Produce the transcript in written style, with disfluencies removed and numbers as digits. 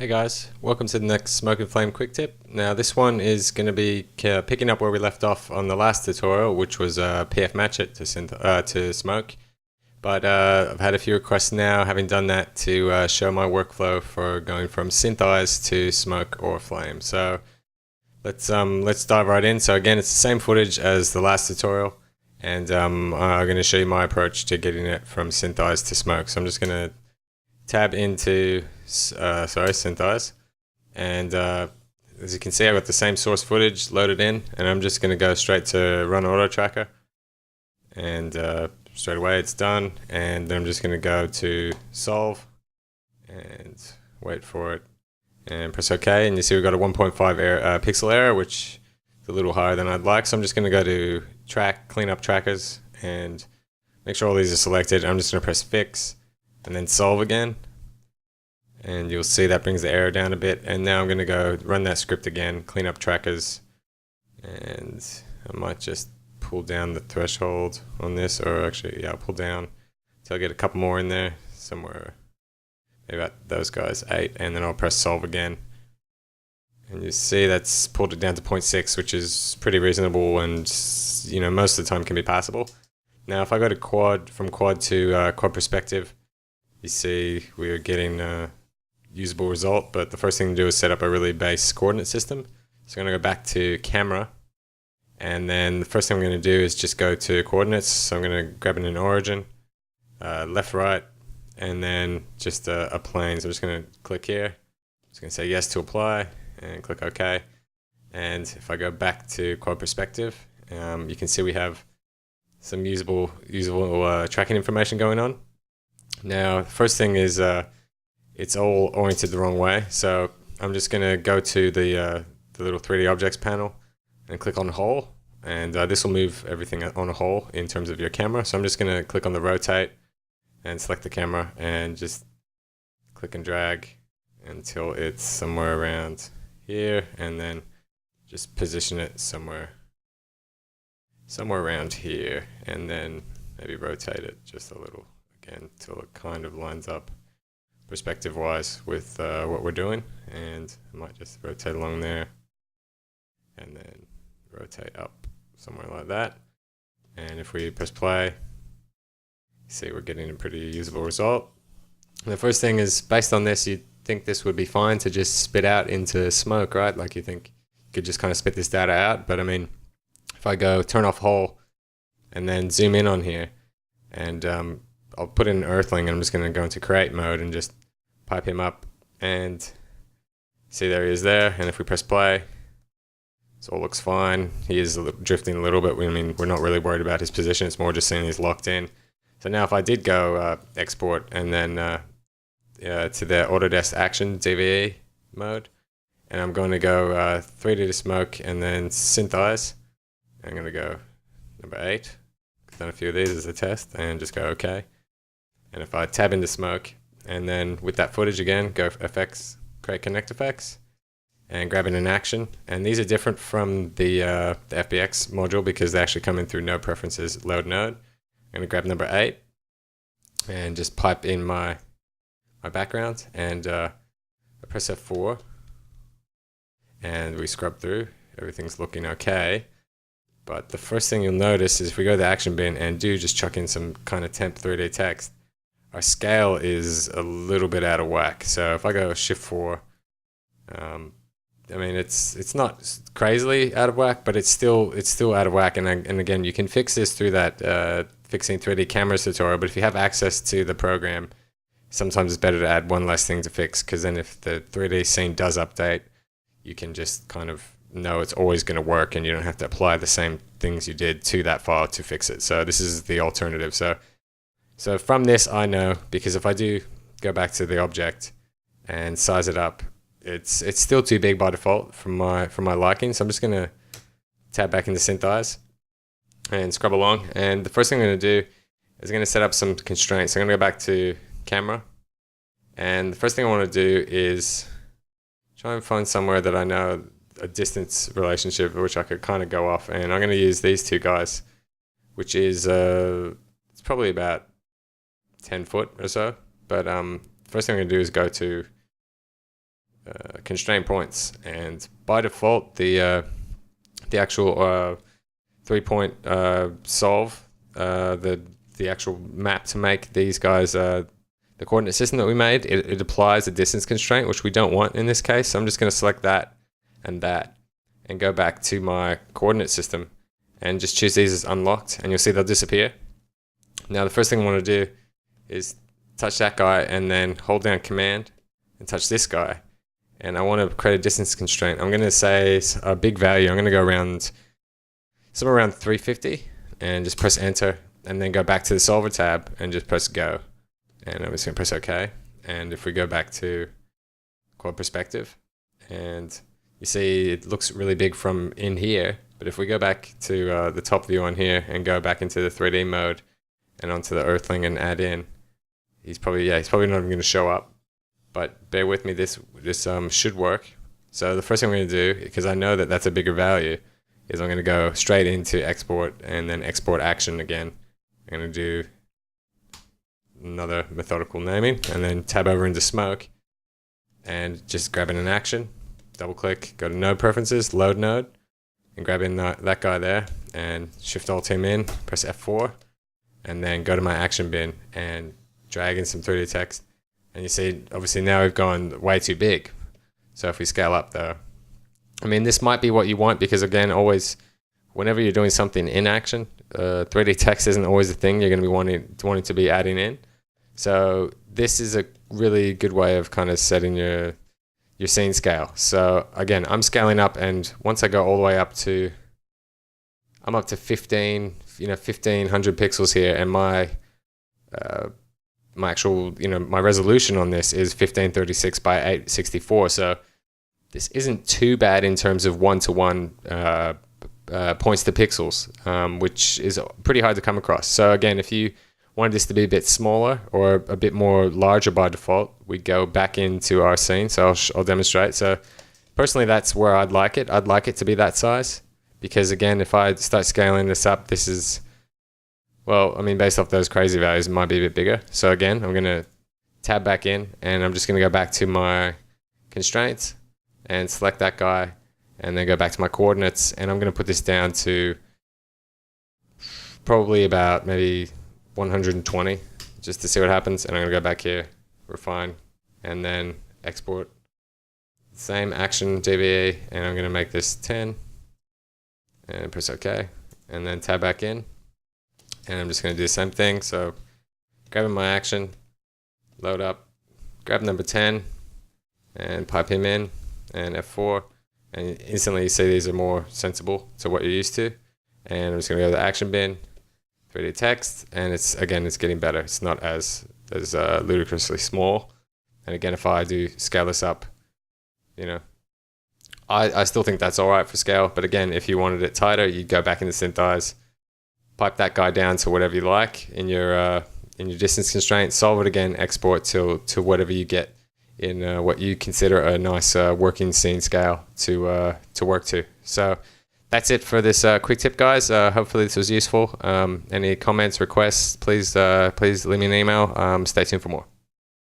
Hey guys, welcome to the next Smoke and Flame quick tip. Now this one is going to be picking up where we left off on the last tutorial, which was PF matchit to smoke. But I've had a few requests now, having done that, to show my workflow for going from Syntheyes to smoke or flame. So let's dive right in. So again, it's the same footage as the last tutorial, and I'm going to show you my approach to getting it from Syntheyes to smoke. So I'm just going to tab into Syntheyes, and as you can see, I've got the same source footage loaded in, and I'm just going to go straight to run auto tracker, and straight away it's done. And then I'm just going to go to solve and wait for it and press OK, and you see we've got a 1.5 pixel error, which is a little higher than I'd like. So I'm just going to go to track, clean up trackers, and make sure all these are selected. I'm just going to press fix and then solve again, and you'll see that brings the error down a bit. And now I'm going to go run that script again, clean up trackers, and I might just pull down the threshold on this, or actually, yeah, I'll pull down till I get a couple more in there, somewhere maybe about those guys, 8, and then I'll press solve again, and you see that's pulled it down to 0.6, which is pretty reasonable, and most of the time can be passable. Now if I go to quad, from quad to quad perspective, you see we're getting a usable result, but the first thing to do is set up a really base coordinate system. So I'm going to go back to camera, and then the first thing I'm going to do is just go to coordinates. So I'm going to grab an origin, left, right, and then just a plane. So I'm just going to click here. I'm just going to say yes to apply and click OK. And if I go back to quad perspective, you can see we have some usable tracking information going on. Now, the first thing is it's all oriented the wrong way. So I'm just going to go to the little 3D objects panel and click on whole. And this will move everything on a whole in terms of your camera. So I'm just going to click on the rotate and select the camera and just click and drag until it's somewhere around here, and then just position it somewhere around here, and then maybe rotate it just a little again till it kind of lines up perspective wise with what we're doing. And I might just rotate along there and then rotate up somewhere like that. And if we press play, see we're getting a pretty usable result. And the first thing is, based on this, you'd think this would be fine to just spit out into smoke, right? Like you think you could just kind of spit this data out. But I mean, if I go turn off whole and then zoom in on here, and I'll put in an earthling, and I'm just going to go into create mode and just pipe him up, and see there he is there. And if we press play, this all looks fine. He is drifting a little bit. I mean, we're not really worried about his position. It's more just seeing he's locked in. So now if I did go export and then to the Autodesk Action DVE mode, and I'm going to go 3D to smoke and then Syntheyes, I'm going to go number 8. I've done a few of these as a test, and just go OK. And if I tab into smoke, and then with that footage again, go effects, create connect effects, and grab in an action. And these are different from the FBX module because they actually come in through node preferences, load node. I'm going to grab number 8 and just pipe in my background, and I press F4, and we scrub through. Everything's looking okay. But the first thing you'll notice is if we go to the action bin and do just chuck in some kind of temp 3D text, our scale is a little bit out of whack. So if I go Shift 4, I mean it's not crazily out of whack, but it's still out of whack. And again, you can fix this through that fixing 3D cameras tutorial. But if you have access to the program, sometimes it's better to add one less thing to fix, because then if the 3D scene does update, you can just kind of know it's always going to work, and you don't have to apply the same things you did to that file to fix it. So this is the alternative. So from this, I know, because if I do go back to the object and size it up, it's still too big by default for my liking. So I'm just going to tab back into Syntheyes and scrub along. And the first thing I'm going to do is I'm going to set up some constraints. So I'm going to go back to camera, and the first thing I want to do is try and find somewhere that I know a distance relationship, which I could kind of go off, and I'm going to use these two guys, which is it's probably about 10 foot or so. But first thing I'm going to do is go to constraint points, and by default the actual 3-point solve, the actual map to make these guys the coordinate system that we made, it applies a distance constraint, which we don't want in this case. So I'm just going to select that and go back to my coordinate system and just choose these as unlocked, and you'll see they'll disappear. Now the first thing I want to do is touch that guy and then hold down Command and touch this guy, and I want to create a distance constraint. I'm going to say a big value. I'm going to go around somewhere around 350 and just press enter, and then go back to the solver tab and just press go, and I'm just going to press OK. And if we go back to quad perspective, and you see it looks really big from in here, but if we go back to the top view on here and go back into the 3D mode and onto the Earthling and add in, he's probably not even going to show up. But bear with me, this should work. So the first thing I'm going to do, because I know that that's a bigger value, is I'm going to go straight into export and then export action again. I'm going to do another methodical naming and then tab over into smoke and just grab in an action, double click, go to node preferences, load node, and grab in that guy there and shift alt him in, press F4, and then go to my action bin and drag in some 3D text. And you see, obviously now we've gone way too big. So if we scale up though, I mean, this might be what you want, because again, always, whenever you're doing something in action, 3D text isn't always the thing you're going to be wanting to be adding in. So this is a really good way of kind of setting your scene scale. So again, I'm scaling up, and once I go all the way up to, I'm up to 1500 pixels here, and my actual, my resolution on this is 1536 by 864. So this isn't too bad in terms of one-to-one points to pixels, which is pretty hard to come across. So again, if you wanted this to be a bit smaller or a bit more larger by default, we go back into our scene. So I'll demonstrate. So personally, that's where I'd like it. I'd like it to be that size, because again, if I start scaling this up, this is, well, I mean, based off those crazy values, it might be a bit bigger. So again, I'm going to tab back in, and I'm just going to go back to my constraints and select that guy, and then go back to my coordinates, and I'm going to put this down to probably about maybe 120 just to see what happens. And I'm going to go back here, refine, and then export. Same action DVE, and I'm going to make this 10 and press OK, and then tab back in. And I'm just going to do the same thing. So grabbing my action, load up, grab number 10 and pipe him in, and F4, and instantly you see these are more sensible to what you're used to. And I'm just going to go to the action bin, 3D text, and it's getting better. It's not as ludicrously small. And again, if I do scale this up, I still think that's all right for scale. But again, if you wanted it tighter, you'd go back into Syntheyes, pipe that guy down to whatever you like in your distance constraint, solve it again, export to whatever you get in what you consider a nice working scene scale to work to. So that's it for this quick tip, guys. Hopefully this was useful. Any comments, requests, please leave me an email. Stay tuned for more.